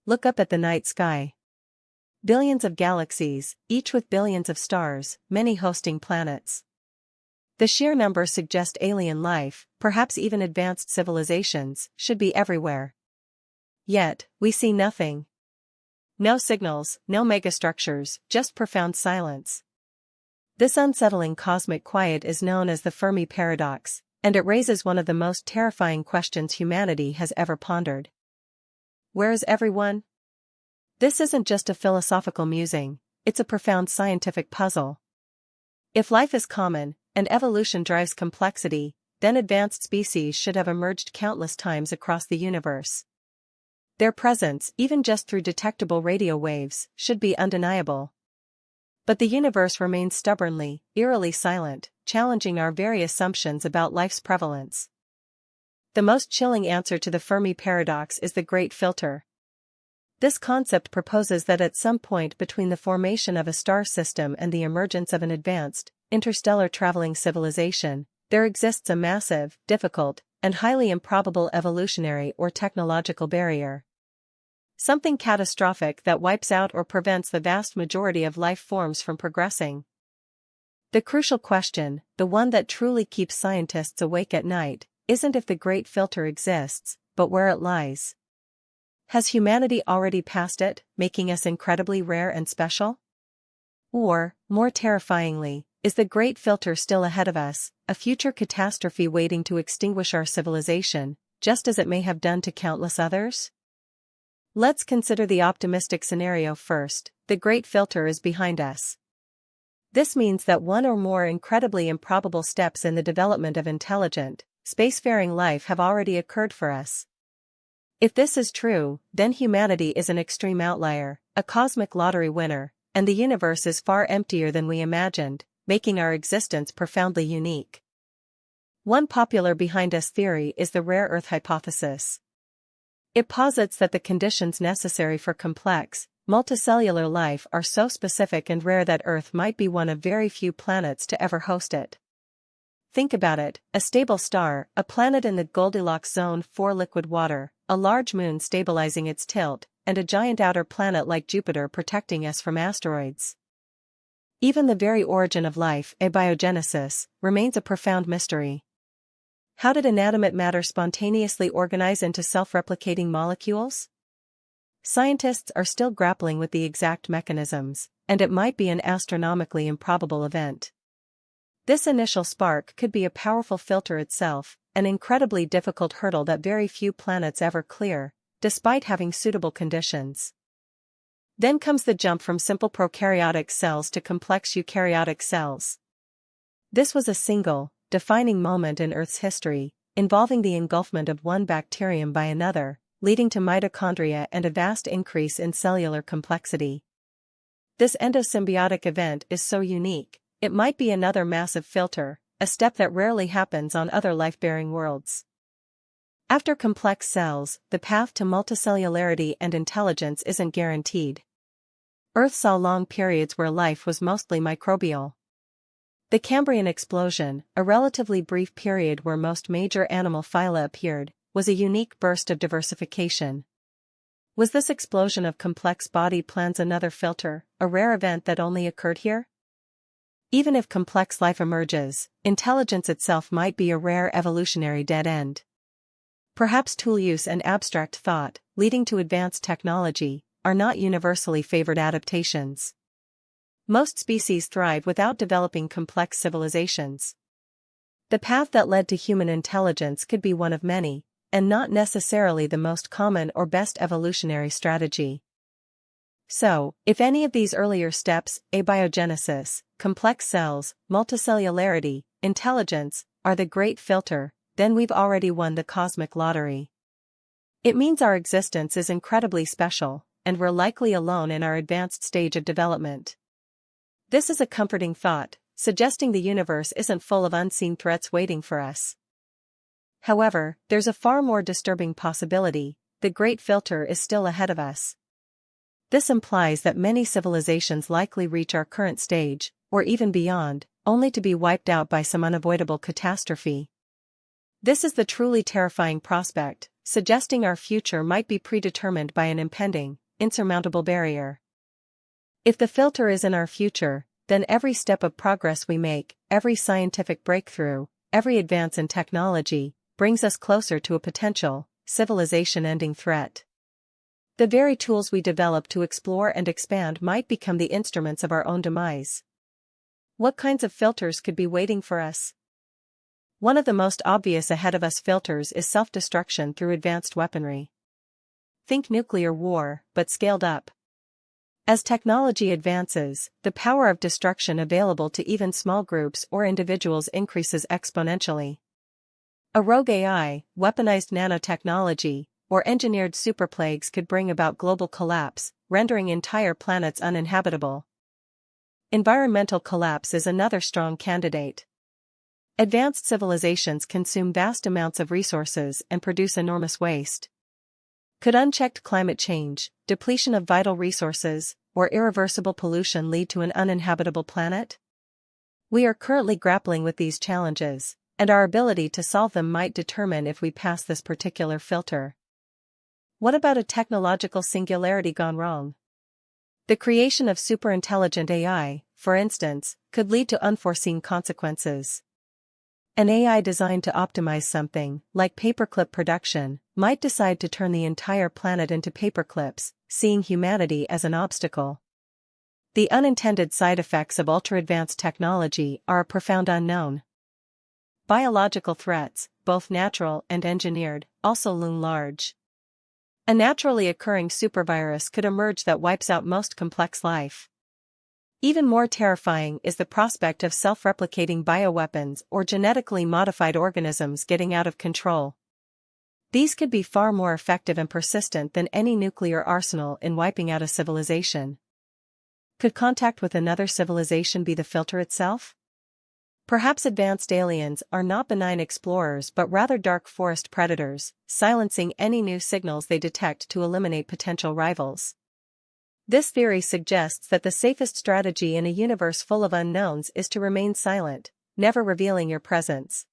look up at the night sky. Billions of galaxies, each with billions of stars, many hosting planets. The sheer number suggests alien life, perhaps even advanced civilizations, should be everywhere. Yet, we see nothing. No signals, no megastructures, just profound silence. This unsettling cosmic quiet is known as the Fermi Paradox, and it raises one of the most terrifying questions humanity has ever pondered. Where is everyone? This isn't just a philosophical musing, it's a profound scientific puzzle. If life is common, and evolution drives complexity, then advanced species should have emerged countless times across the universe. Their presence, even just through detectable radio waves, should be undeniable. But the universe remains stubbornly, eerily silent, challenging our very assumptions about life's prevalence. The most chilling answer to the Fermi paradox is the Great Filter. This concept proposes that at some point between the formation of a star system and the emergence of an advanced, interstellar traveling civilization, there exists a massive, difficult, and highly improbable evolutionary or technological barrier. Something catastrophic that wipes out or prevents the vast majority of life forms from progressing. The crucial question, the one that truly keeps scientists awake at night, isn't if the Great Filter exists, but where it lies. Has humanity already passed it, making us incredibly rare and special? Or, more terrifyingly, is the Great Filter still ahead of us, a future catastrophe waiting to extinguish our civilization, just as it may have done to countless others? Let's consider the optimistic scenario first. The Great Filter is behind us. This means that one or more incredibly improbable steps in the development of intelligent, spacefaring life have already occurred for us. If this is true, then humanity is an extreme outlier, a cosmic lottery winner, and the universe is far emptier than we imagined, making our existence profoundly unique. One popular behind-us theory is the rare Earth hypothesis. It posits that the conditions necessary for complex, multicellular life are so specific and rare that Earth might be one of very few planets to ever host it. Think about it, a stable star, a planet in the Goldilocks zone for liquid water, a large moon stabilizing its tilt, and a giant outer planet like Jupiter protecting us from asteroids. Even the very origin of life, abiogenesis, remains a profound mystery. How did inanimate matter spontaneously organize into self-replicating molecules? Scientists are still grappling with the exact mechanisms, and it might be an astronomically improbable event. This initial spark could be a powerful filter itself, an incredibly difficult hurdle that very few planets ever clear, despite having suitable conditions. Then comes the jump from simple prokaryotic cells to complex eukaryotic cells. This was a single, defining moment in Earth's history, involving the engulfment of one bacterium by another, leading to mitochondria and a vast increase in cellular complexity. This endosymbiotic event is so unique, it might be another massive filter, a step that rarely happens on other life-bearing worlds. After complex cells, the path to multicellularity and intelligence isn't guaranteed. Earth saw long periods where life was mostly microbial. The Cambrian explosion, a relatively brief period where most major animal phyla appeared, was a unique burst of diversification. Was this explosion of complex body plans another filter, a rare event that only occurred here? Even if complex life emerges, intelligence itself might be a rare evolutionary dead end. Perhaps tool use and abstract thought, leading to advanced technology, are not universally favored adaptations. Most species thrive without developing complex civilizations. The path that led to human intelligence could be one of many, and not necessarily the most common or best evolutionary strategy. So, if any of these earlier steps, abiogenesis, complex cells, multicellularity, intelligence, are the Great Filter, then we've already won the cosmic lottery. It means our existence is incredibly special, and we're likely alone in our advanced stage of development. This is a comforting thought, suggesting the universe isn't full of unseen threats waiting for us. However, there's a far more disturbing possibility: the Great Filter is still ahead of us. This implies that many civilizations likely reach our current stage, or even beyond, only to be wiped out by some unavoidable catastrophe. This is the truly terrifying prospect, suggesting our future might be predetermined by an impending, insurmountable barrier. If the filter is in our future, then every step of progress we make, every scientific breakthrough, every advance in technology, brings us closer to a potential, civilization-ending threat. The very tools we develop to explore and expand might become the instruments of our own demise. What kinds of filters could be waiting for us? One of the most obvious ahead of us filters is self-destruction through advanced weaponry. Think nuclear war, but scaled up. As technology advances, the power of destruction available to even small groups or individuals increases exponentially. A rogue AI, weaponized nanotechnology, or engineered superplagues could bring about global collapse, rendering entire planets uninhabitable. Environmental collapse is another strong candidate. Advanced civilizations consume vast amounts of resources and produce enormous waste. Could unchecked climate change, depletion of vital resources, or irreversible pollution lead to an uninhabitable planet? We are currently grappling with these challenges, and our ability to solve them might determine if we pass this particular filter. What about a technological singularity gone wrong? The creation of superintelligent AI, for instance, could lead to unforeseen consequences. An AI designed to optimize something, like paperclip production, might decide to turn the entire planet into paperclips, seeing humanity as an obstacle. The unintended side effects of ultra-advanced technology are a profound unknown. Biological threats, both natural and engineered, also loom large. A naturally occurring supervirus could emerge that wipes out most complex life. Even more terrifying is the prospect of self-replicating bioweapons or genetically modified organisms getting out of control. These could be far more effective and persistent than any nuclear arsenal in wiping out a civilization. Could contact with another civilization be the filter itself? Perhaps advanced aliens are not benign explorers but rather dark forest predators, silencing any new signals they detect to eliminate potential rivals. This theory suggests that the safest strategy in a universe full of unknowns is to remain silent, never revealing your presence.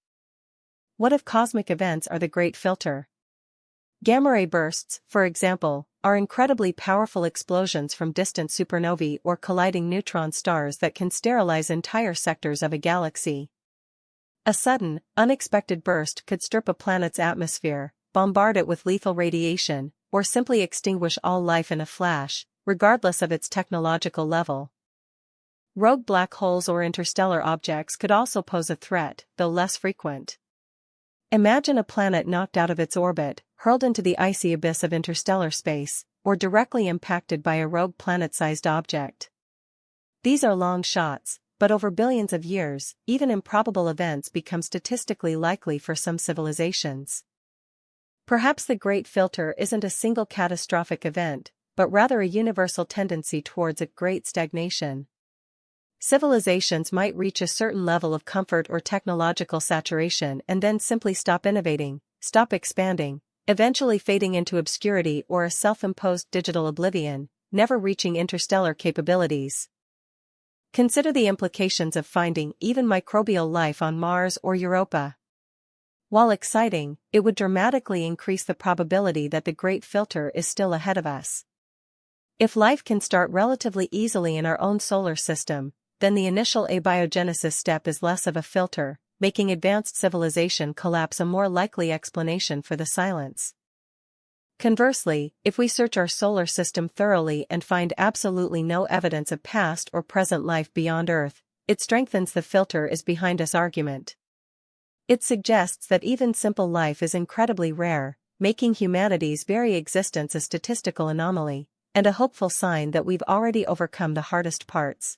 What if cosmic events are the great filter? Gamma-ray bursts, for example, are incredibly powerful explosions from distant supernovae or colliding neutron stars that can sterilize entire sectors of a galaxy. A sudden, unexpected burst could strip a planet's atmosphere, bombard it with lethal radiation, or simply extinguish all life in a flash, regardless of its technological level. Rogue black holes or interstellar objects could also pose a threat, though less frequent. Imagine a planet knocked out of its orbit, hurled into the icy abyss of interstellar space, or directly impacted by a rogue planet-sized object. These are long shots, but over billions of years, even improbable events become statistically likely for some civilizations. Perhaps the great filter isn't a single catastrophic event, but rather a universal tendency towards a great stagnation. Civilizations might reach a certain level of comfort or technological saturation and then simply stop innovating, stop expanding, eventually fading into obscurity or a self-imposed digital oblivion, never reaching interstellar capabilities. Consider the implications of finding even microbial life on Mars or Europa. While exciting, it would dramatically increase the probability that the great filter is still ahead of us. If life can start relatively easily in our own solar system, then the initial abiogenesis step is less of a filter, making advanced civilization collapse a more likely explanation for the silence. Conversely, if we search our solar system thoroughly and find absolutely no evidence of past or present life beyond Earth, it strengthens the filter is behind us argument. It suggests that even simple life is incredibly rare, making humanity's very existence a statistical anomaly, and a hopeful sign that we've already overcome the hardest parts.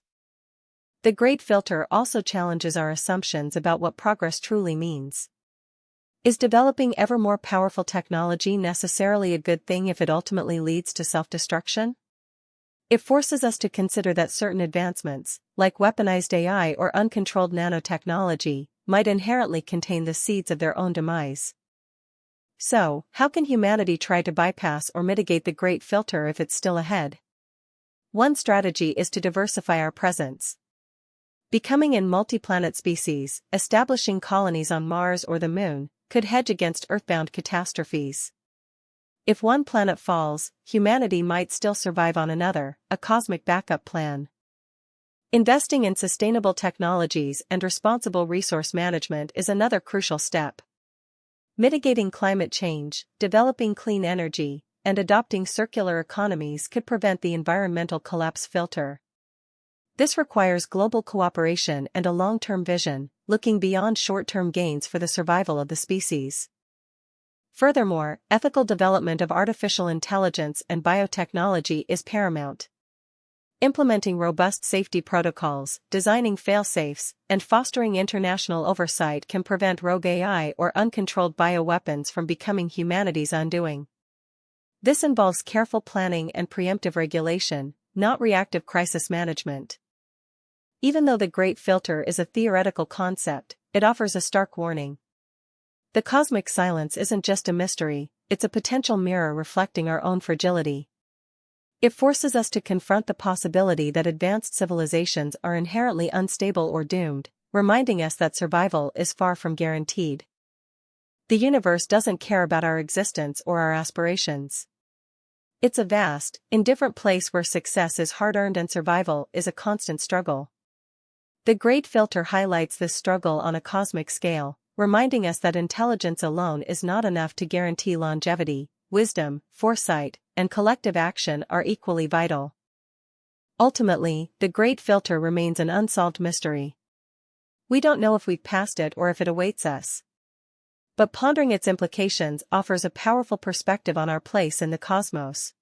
The Great Filter also challenges our assumptions about what progress truly means. Is developing ever more powerful technology necessarily a good thing if it ultimately leads to self-destruction? It forces us to consider that certain advancements, like weaponized AI or uncontrolled nanotechnology, might inherently contain the seeds of their own demise. So, how can humanity try to bypass or mitigate the Great Filter if it's still ahead? One strategy is to diversify our presence. Becoming a multi-planet species, establishing colonies on Mars or the Moon, could hedge against Earthbound catastrophes. If one planet falls, humanity might still survive on another, a cosmic backup plan. Investing in sustainable technologies and responsible resource management is another crucial step. Mitigating climate change, developing clean energy, and adopting circular economies could prevent the environmental collapse filter. This requires global cooperation and a long-term vision, looking beyond short-term gains for the survival of the species. Furthermore, ethical development of artificial intelligence and biotechnology is paramount. Implementing robust safety protocols, designing fail-safes, and fostering international oversight can prevent rogue AI or uncontrolled bioweapons from becoming humanity's undoing. This involves careful planning and preemptive regulation, not reactive crisis management. Even though the Great Filter is a theoretical concept, it offers a stark warning. The cosmic silence isn't just a mystery, it's a potential mirror reflecting our own fragility. It forces us to confront the possibility that advanced civilizations are inherently unstable or doomed, reminding us that survival is far from guaranteed. The universe doesn't care about our existence or our aspirations. It's a vast, indifferent place where success is hard-earned and survival is a constant struggle. The Great Filter highlights this struggle on a cosmic scale, reminding us that intelligence alone is not enough to guarantee longevity. Wisdom, foresight, and collective action are equally vital. Ultimately, the Great Filter remains an unsolved mystery. We don't know if we've passed it or if it awaits us. But pondering its implications offers a powerful perspective on our place in the cosmos.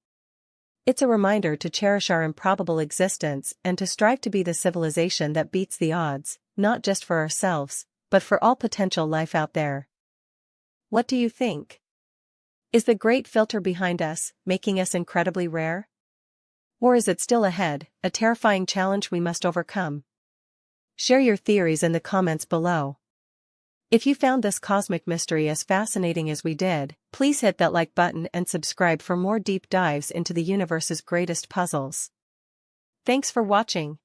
It's a reminder to cherish our improbable existence and to strive to be the civilization that beats the odds, not just for ourselves, but for all potential life out there. What do you think? Is the Great Filter behind us, making us incredibly rare? Or is it still ahead, a terrifying challenge we must overcome? Share your theories in the comments below. If you found this cosmic mystery as fascinating as we did, please hit that like button and subscribe for more deep dives into the universe's greatest puzzles. Thanks for watching.